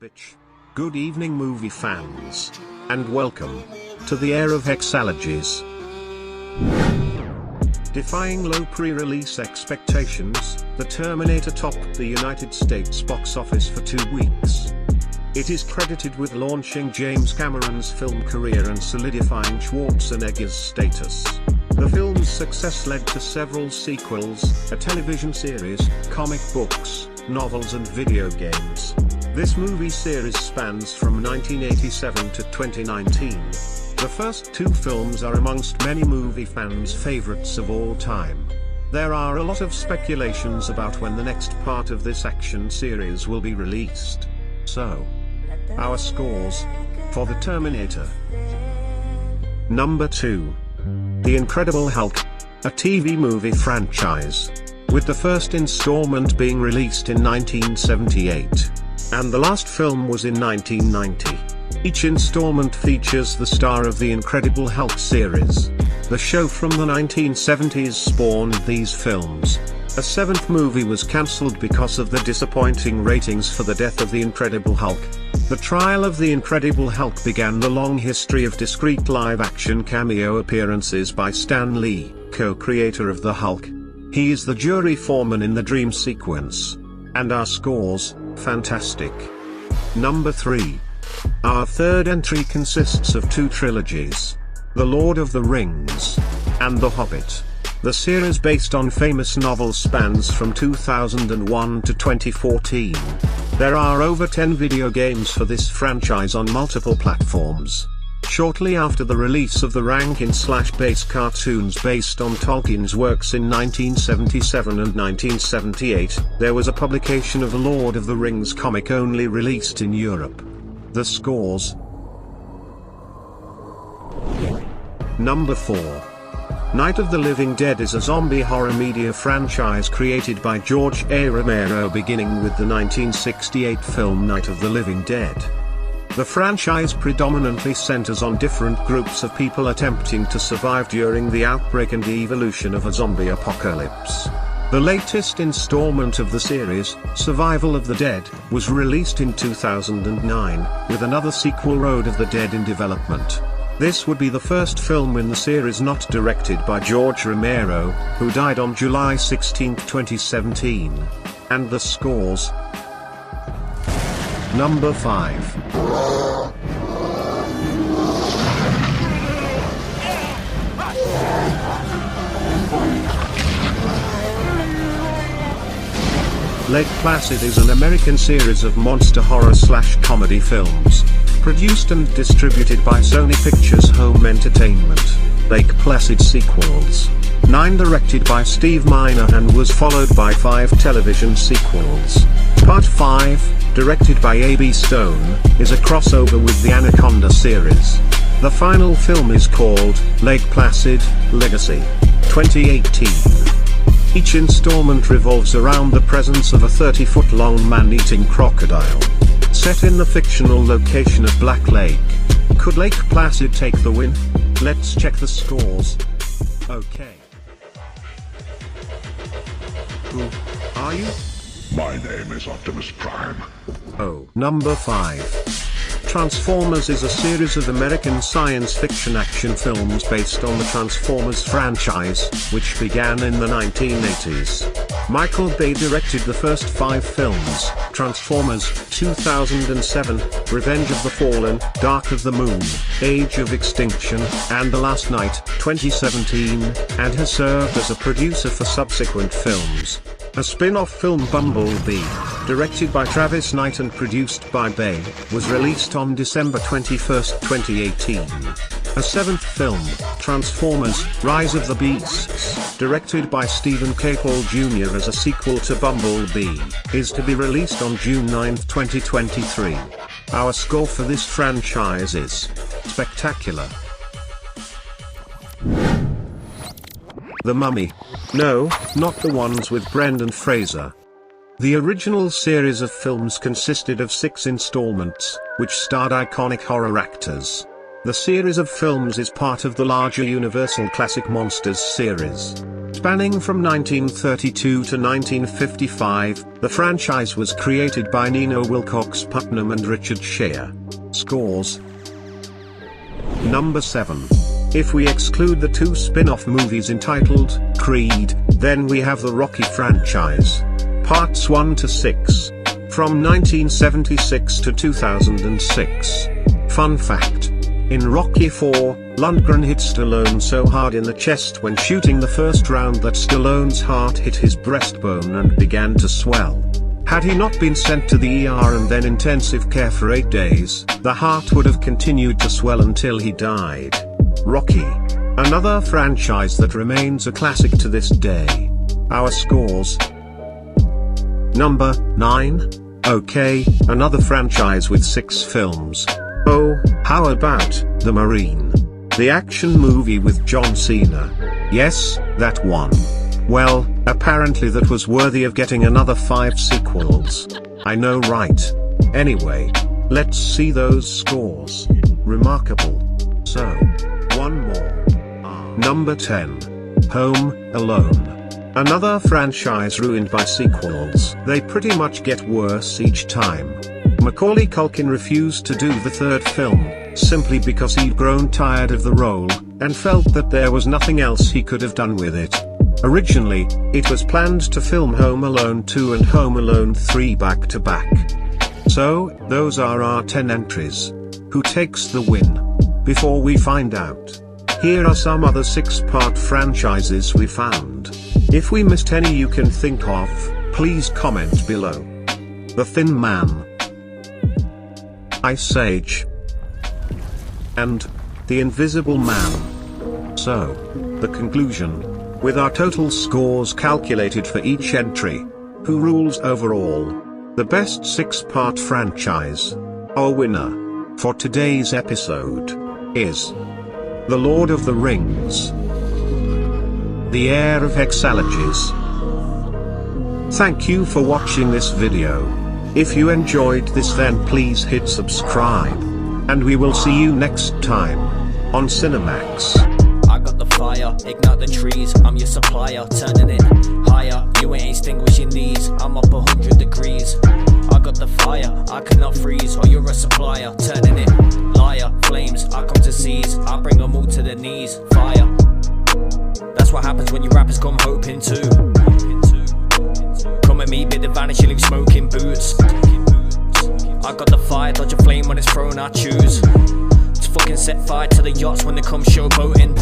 Bitch. Good evening movie fans. And welcome to the Heir of Hexalogies. Defying low pre-release expectations, The Terminator topped the United States box office for 2 weeks. It is credited with launching James Cameron's film career and solidifying Schwarzenegger's status. The film's success led to several sequels, a television series, comic books, novels and video games. This movie series spans from 1987 to 2019. The first 2 films are amongst many movie fans' favorites of all time. There are a lot of speculations about when the next part of this action series will be released. So, our scores for The Terminator. Number 2. The Incredible Hulk, a TV movie franchise, with the first installment being released in 1978, and the last film was in 1990. Each installment features the star of the Incredible Hulk series. The show from the 1970s spawned these films. A 7th movie was cancelled because of the disappointing ratings for the death of the Incredible Hulk. The trial of the Incredible Hulk began the long history of discrete live-action cameo appearances by Stan Lee, co-creator of the Hulk. He is the jury foreman in the dream sequence. And our scores, fantastic. Number 3. Our third entry consists of 2 trilogies: The Lord of the Rings and The Hobbit. The series based on famous novels spans from 2001 to 2014. There are over 10 video games for this franchise on multiple platforms. Shortly after the release of the Rankin/Bass cartoons based on Tolkien's works in 1977 and 1978, there was a publication of the Lord of the Rings comic only released in Europe. The scores. Number 4. Night of the Living Dead is a zombie horror media franchise created by George A. Romero beginning with the 1968 film Night of the Living Dead. The franchise predominantly centers on different groups of people attempting to survive during the outbreak and evolution of a zombie apocalypse. The latest installment of the series, Survival of the Dead, was released in 2009, with another sequel, Road of the Dead, in development. This would be the first film in the series not directed by George Romero, who died on July 16, 2017. And the scores. Number 5. Lake Placid is an American series of monster horror/comedy films, produced and distributed by Sony Pictures Home Entertainment. Lake Placid sequels. 9 directed by Steve Miner and was followed by 5 television sequels. Part 5, directed by A.B. Stone, is a crossover with the Anaconda series. The final film is called Lake Placid: Legacy, 2018. Each installment revolves around the presence of a 30-foot-long man-eating crocodile. Set in the fictional location of Black Lake. Could Lake Placid take the win? Let's check the scores. Okay. Who are you? My name is Optimus Prime. Oh. Number 5. Transformers is a series of American science fiction action films based on the Transformers franchise, which began in the 1980s. Michael Bay directed the first 5 films: Transformers 2007, Revenge of the Fallen, Dark of the Moon, Age of Extinction, and The Last Night 2017, and has served as a producer for subsequent films. A spin-off film, Bumblebee, directed by Travis Knight and produced by Bay, was released on December 21, 2018. A 7th film, Transformers: Rise of the Beasts, directed by Stephen Caple Jr. as a sequel to Bumblebee, is to be released on June 9, 2023. Our score for this franchise is spectacular. The Mummy. No, not the ones with Brendan Fraser. The original series of films consisted of 6 installments, which starred iconic horror actors. The series of films is part of the larger Universal Classic Monsters series. Spanning from 1932 to 1955, the franchise was created by Nino Wilcox Putnam and Richard Schier. Scores. Number 7. If we exclude the 2 spin-off movies entitled Creed, then we have the Rocky franchise. Parts 1 to 6. From 1976 to 2006. Fun fact. In Rocky IV, Lundgren hit Stallone so hard in the chest when shooting the first round that Stallone's heart hit his breastbone and began to swell. Had he not been sent to the ER and then intensive care for 8 days, the heart would have continued to swell until he died. Rocky. Another franchise that remains a classic to this day. Our scores. Number 9. Okay, another franchise with 6 films. Oh, how about The Marine? The action movie with John Cena. Yes, that one. Well, apparently that was worthy of getting another 5 sequels. I know, right? Anyway, let's see those scores. Remarkable. So, one more. Number 10. Home Alone. Another franchise ruined by sequels. They pretty much get worse each time. Macaulay Culkin refused to do the 3rd film, simply because he'd grown tired of the role, and felt that there was nothing else he could have done with it. Originally, it was planned to film Home Alone 2 and Home Alone 3 back to back. So, those are our 10 entries. Who takes the win? Before we find out, here are some other 6-part franchises we found. If we missed any you can think of, please comment below. The Thin Man, Ice Age, and The Invisible Man. So, the conclusion. With our total scores calculated for each entry, who rules overall? The best 6-part franchise. Our winner for today's episode is The Lord of the Rings, the Heir of Hexalogies. Thank you for watching this video. If you enjoyed this, then please hit subscribe. And we will see you next time on Sinnermax. I got the fire, ignite the trees, I'm your supplier, turning it higher, you ain't extinguishing these, I'm up 100 degrees. I got the fire, I cannot freeze, or you're a supplier, turning it liar, flames, I come to seize, I bring them all to their knees, fire. That's what happens when you rappers come hoping to come at me, bit the vanish, you leave smoking boots. I got the fire, dodge a flame when it's thrown, I choose to fucking set fire to the yachts when they come showboating.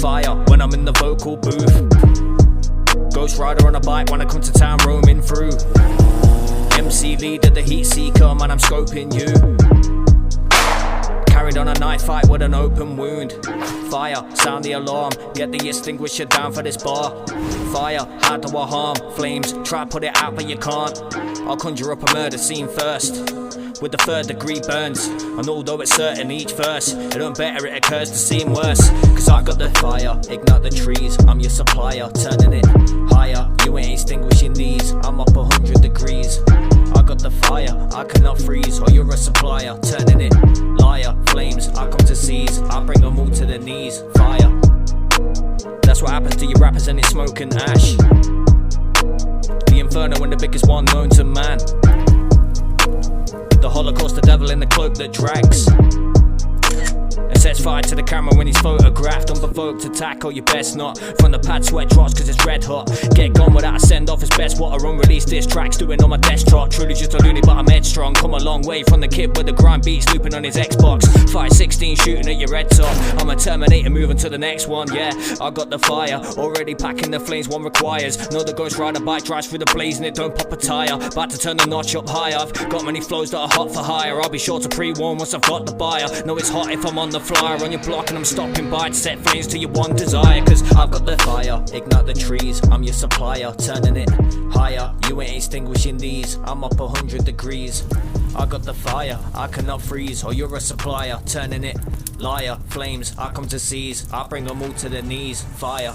Fire when I'm in the vocal booth. Ghost rider on a bike when I come to town roaming through. MC leader, the heat seeker, man I'm scoping you. Carried on a knife fight with an open wound. Fire, sound the alarm, get the extinguisher down for this bar. Fire, how do I harm? Flames, try to put it out but you can't. I'll conjure up a murder scene first, with the 3rd degree burns. And although it's certain each verse, it don't better, it occurs to seem worse. Cause I got the fire, ignite the trees, I'm your supplier, turning it higher, you ain't extinguishing these, I'm up 100 degrees. I got the fire, I cannot freeze, or you're a supplier, turning it liar, flames, I come to seize, I bring them all to their knees, fire. That's what happens to your rappers and it's smoke and ash. The inferno and the biggest one known to man. The Holocaust, the devil in the cloak that drags and sets fire to the camera when he's photographed. Unprovoked attack, or you best not. From the pad sweat drops cause it's red hot. Get gone without a send off, it's best what a unreleased diss tracks doing on my desk trot. Truly just a loony but I'm headstrong. Come a long way from the kid with the grind beats looping on his Xbox. 516 shooting at your red top. I'm a Terminator moving to the next one, yeah. I got the fire, already packing the flames one requires. Know the Ghost Rider bike drives through the blaze and it don't pop a tire. About to turn the notch up high, I've got many flows that are hot for hire. I'll be sure to pre-warn once I've got the buyer. Know it's hot if I'm on the flyer on your block and I'm stopping by to set flames to your one desire. Cause I've got the fire, ignite the trees, I'm your supplier, turning it higher, you ain't extinguishing these, I'm up 100 degrees. I got the fire, I cannot freeze, or you're a supplier, turning it liar, flames, I come to seize, I bring them all to their knees, fire.